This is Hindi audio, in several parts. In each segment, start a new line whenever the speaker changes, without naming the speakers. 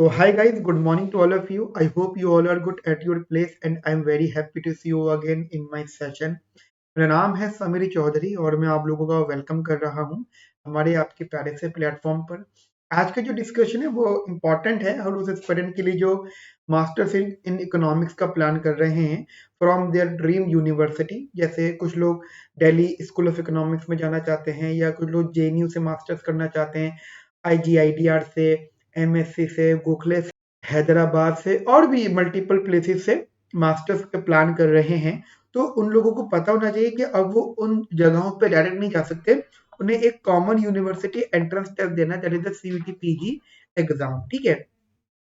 So hi guys, good morning to all of you. I hope you all are good at your place and I'm very happy to see you again in my session. मेरा नाम है समीर चौधरी और मैं आप लोगों का वेलकम कर रहा हूं हमारे आपके प्यारे से प्लेटफॉर्म पर। आज का जो डिस्कशन है वो इम्पोर्टेंट है और उस एस्पिरेंट के लिए जो मास्टर्स इन इकोनॉमिक्स का प्लान कर रहे हैं फ्रॉम देयर ड्रीम यूनिवर्सिटी। जैसे कुछ लोग दिल्ली स्कूल ऑफ इकोनॉमिक्स में जाना चाहते हैं या कुछ लोग जेएनयू से मास्टर्स करना चाहते हैं, आईजीआईटीआर से, एमएससी से, गोखले से, हैदराबाद से और भी मल्टीपल प्लेसेस से मास्टर्स के प्लान कर रहे हैं। तो उन लोगों को पता होना चाहिए कि अब वो उन जगहों पे डायरेक्ट नहीं जा सकते, उन्हें एक कॉमन यूनिवर्सिटी एंट्रेंस टेस्ट देना, that is the CUET PG exam. ठीक है,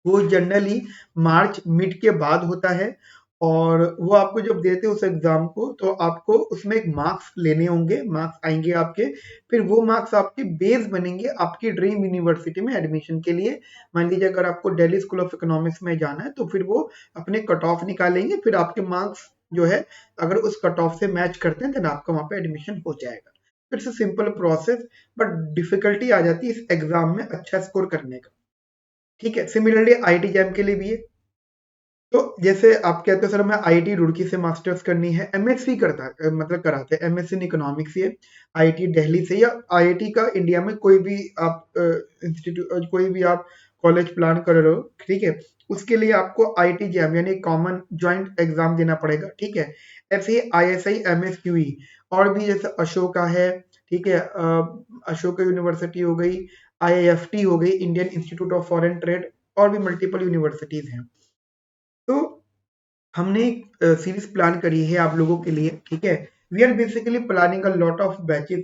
वो जनरली मार्च मिड के बाद होता है और वो आपको जब देते हैं उस एग्जाम को तो आपको उसमें एक मार्क्स लेने होंगे, मार्क्स आएंगे आपके, फिर वो मार्क्स आपके बेस बनेंगे आपकी ड्रीम यूनिवर्सिटी में एडमिशन के लिए। मान लीजिए अगर आपको दिल्ली स्कूल ऑफ इकोनॉमिक्स में जाना है तो फिर वो अपने कट ऑफ निकालेंगे, फिर आपके मार्क्स जो है अगर उस कट ऑफ से मैच करते हैं तो आपका वहां पे एडमिशन हो जाएगा। फिर से सिंपल प्रोसेस, बट डिफिकल्टी आ जाती है इस एग्जाम में अच्छा स्कोर करने का। ठीक है, सिमिलरली आईटी जैम के लिए भी है। तो जैसे आप कहते हो सर हमें आईआईटी रुड़की से मास्टर्स करनी है, एमएससी करता है मतलब कराते हैं एमएससी इन इकोनॉमिक्स, ये आईआईटी दिल्ली से या आईआईटी का इंडिया में कोई भी आप इंस्टीट्यूट कोई भी आप कॉलेज प्लान कर रहे हो, ठीक है, उसके लिए आपको आईआईटी जैम यानी कॉमन ज्वाइंट एग्जाम देना पड़ेगा। ठीक है, ऐसे ही आईएसआई एमएसक्यूई और भी जैसे अशोका है, ठीक है, अशोका यूनिवर्सिटी हो गई, आईआईएफटी हो गई, Indian institute of foreign trade, और भी मल्टीपल यूनिवर्सिटीज हैं। तो हमने एक सीरीज प्लान करी है आप लोगों के लिए। ठीक है, we are basically planning a lot of batches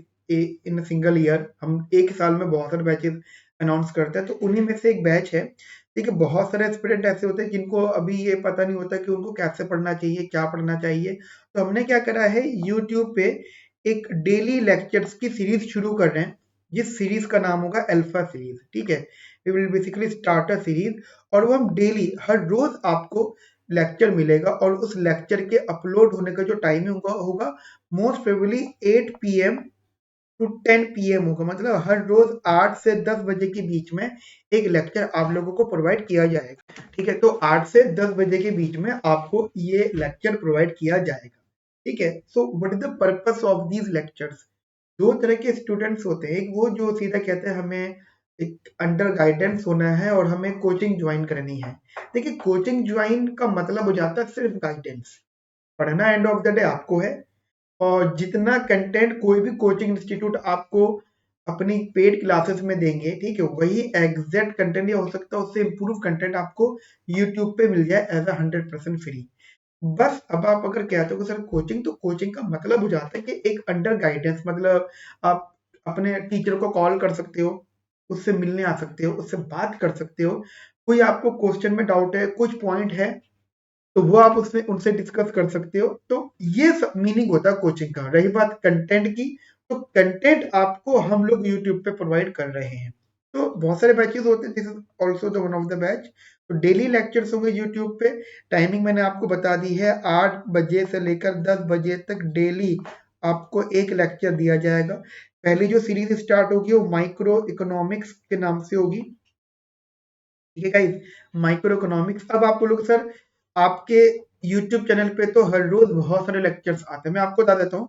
in a single year. हम एक साल में बहुत सारे बैचेस अनाउंस करते हैं, तो उन्हीं में से एक बैच है। ठीक है, बहुत सारे स्टूडेंट ऐसे होते हैं जिनको अभी ये पता नहीं होता कि उनको कैसे पढ़ना चाहिए, क्या पढ़ना चाहिए। तो हमने क्या करा है, यूट्यूब पे एक डेली लेक्चर्स की सीरीज शुरू कर रहे हैं, जिस सीरीज का नाम होगा अल्फा सीरीज। ठीक है, we will basically start a series और वो हम डेली हर रोज आपको लेक्चर मिलेगा और उस लेक्चर के अपलोड होने का जो टाइम होगा most probably 8 PM to 10 PM होगा। मतलब हर रोज 8 से 10 बजे के बीच में एक लेक्चर आप लोगों को प्रोवाइड किया जाएगा। ठीक है, तो 8 से 10 बजे के बीच में आपको ये लेक्चर प्रोवाइड किया जाएगा। ठीक है, so what is the purpose of these lectures? दो तरह के स्टूडेंट्स होते हैं, एक वो जो सीधा कहते हैं हमें एक अंडर गाइडेंस होना है और हमें कोचिंग ज्वाइन करनी है। देखिए, कोचिंग ज्वाइन का मतलब हो जाता है सिर्फ गाइडेंस, पढ़ना एंड ऑफ द डे आपको है, और जितना कंटेंट कोई भी कोचिंग इंस्टीट्यूट आपको अपनी पेड क्लासेस में देंगे, ठीक है, वही एग्जैक्ट कंटेंट या हो सकता है उससे इम्प्रूव कंटेंट आपको यूट्यूब पे मिल जाए एज अ 100% फ्री। बस अब आप अगर कहते हो कि सर कोचिंग, तो कोचिंग का मतलब हो जाता है कि एक अंडर गाइडेंस, मतलब आप अपने टीचर को कॉल कर सकते हो, उससे मिलने आ सकते हो, उससे बात कर सकते हो, कोई आपको क्वेश्चन में डाउट है, कुछ पॉइंट है तो वो आप उसमें उनसे डिस्कस कर सकते हो। तो ये सब मीनिंग होता है कोचिंग का। रही बात कंटेंट की, तो कंटेंट आपको हम लोग यूट्यूब पे प्रोवाइड कर रहे हैं। तो बहुत सारे बैचेस होते हैं, this is also the one of the batch. तो डेली लेक्चर्स होंगे यूट्यूब पे। टाइमिंग मैंने आपको बता दी है, 8 बजे से लेकर 10 बजे तक डेली आपको एक लेक्चर दिया जाएगा। पहली जो सीरीज स्टार्ट होगी वो माइक्रो इकोनॉमिक्स के नाम से होगी। ठीक है गाइस, माइक्रो इकोनॉमिक्स। अब आपको लोग सर आपके यूट्यूब चैनल पे तो हर रोज बहुत सारे लेक्चर्स आते हैं, मैं आपको बता देता हूँ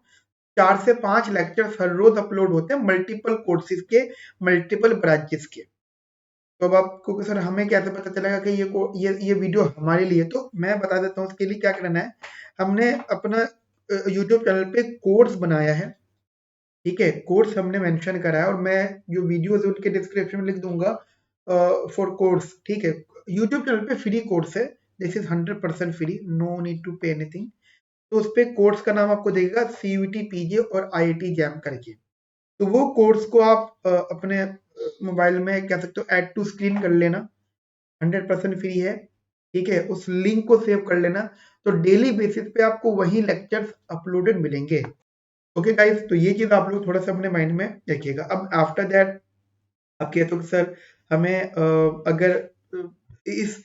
4 से 5 लेक्चर्स हर रोज अपलोड होते हैं मल्टीपल कोर्सेज के, मल्टीपल ब्रांचेस के। तो अब आपको सर हमें कैसे पता चलेगा कि ये वीडियो हमारे लिए? तो मैं बता देता हूँ उसके लिए क्या करना है। हमने अपना यूट्यूब चैनल पे कोर्स बनाया है। ठीक है, कोर्स हमने मेंशन करा है और मैं जो वीडियोस है उनके डिस्क्रिप्शन में लिख दूंगा फॉर कोर्स। ठीक है, यूट्यूब चैनल पे फ्री कोर्स है, this is 100% free, no need to pay anything. तो उस पे कोर्स का नाम आपको देगा सीयूटी पीजे और आईआईटी जैम करके। तो वो कोर्स को आप अपने मोबाइल में कह सकते हो ऐड टू स्क्रीन कर लेना, 100% फ्री है। ठीक है, उस लिंक को सेव कर लेना, तो डेली बेसिस पे आपको वही लेक्चर्स अपलोडेड मिलेंगे। ओके गाइस, तो ये चीज आप लोग थोड़ा सा अपने माइंड में रखिएगा। अब आफ्टर दैट आप कहते हो कि सर हमें अगर इस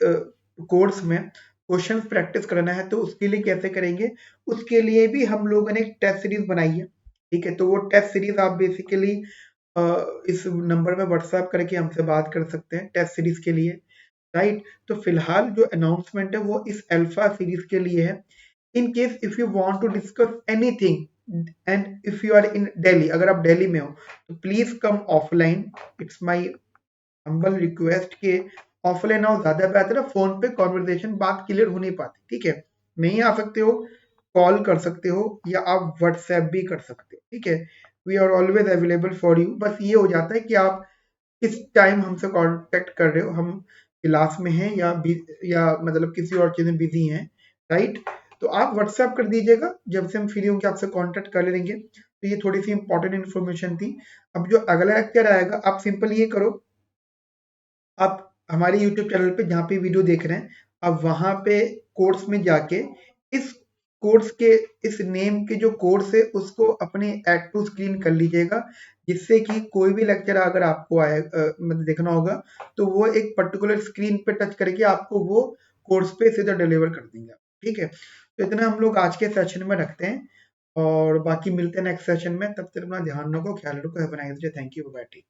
कोर्स में क्वेश्चन प्रैक्टिस करना है तो उसके लिए कैसे करेंगे? उसके लिए भी हम लोगों ने एक टेस्ट सीरीज बनाई है। ठीक है, तो वो टेस्ट सीरीज आप बेसिकली इस नंबर में व्हाट्सएप करके हमसे बात कर सकते हैं टेस्ट सीरीज के लिए। राइट। तो फिलहाल जो अनाउंसमेंट है वो इस अल्फा सीरीज के लिए है। In case if you want to discuss anything and if you are in Delhi, अगर आप दिल्ली में हो तो please come offline. It's my humble request के ऑफलाइन आओ, ज्यादा बेहतर है। फोन पे कॉन्वर्सेशन बात क्लियर हो नहीं पाती, ठीक है। नहीं आ सकते हो, कॉल कर सकते हो या आप व्हाट्सएप भी कर सकते हो, ठीक है। We are always available for you. बस ये हो जाता है कि आप किस टाइम हमसे कांटेक्ट कर रहे हो, हम क्लास में हैं या मतलब किसी और चीज में बिजी हैं, राइट। तो आप व्हाट्सएप कर दीजिएगा, जब से हम फ्री होंगे आपसे कांटेक्ट कर लेंगे। तो ये थोड़ी सी इंपॉर्टेंट इन्फॉर्मेशन थी। अब जो अगला लेक्चर आएगा, आप सिंपल ये करो, आप हमारे YouTube चैनल पे जहाँ पे वीडियो देख रहे हैं, आप वहाँ पे कोर्स में जाके इस कोर्स के इस नेम के जो कोर्स है उसको अपने ऐड टू स्क्रीन कर लीजिएगा, जिससे कि कोई भी लेक्चर अगर आपको आए मतलब देखना होगा तो वो एक पर्टिकुलर स्क्रीन पे टच करके आपको वो कोर्स पे सीधा डिलीवर कर देंगे, ठीक है। तो इतना हम लोग आज के सेशन में रखते हैं और बाकी मिलते हैं नेक्स्ट सेशन में। तब तक अपना ध्यान रखो, ख्याल रखो। Have a nice day. Thank you. Bye.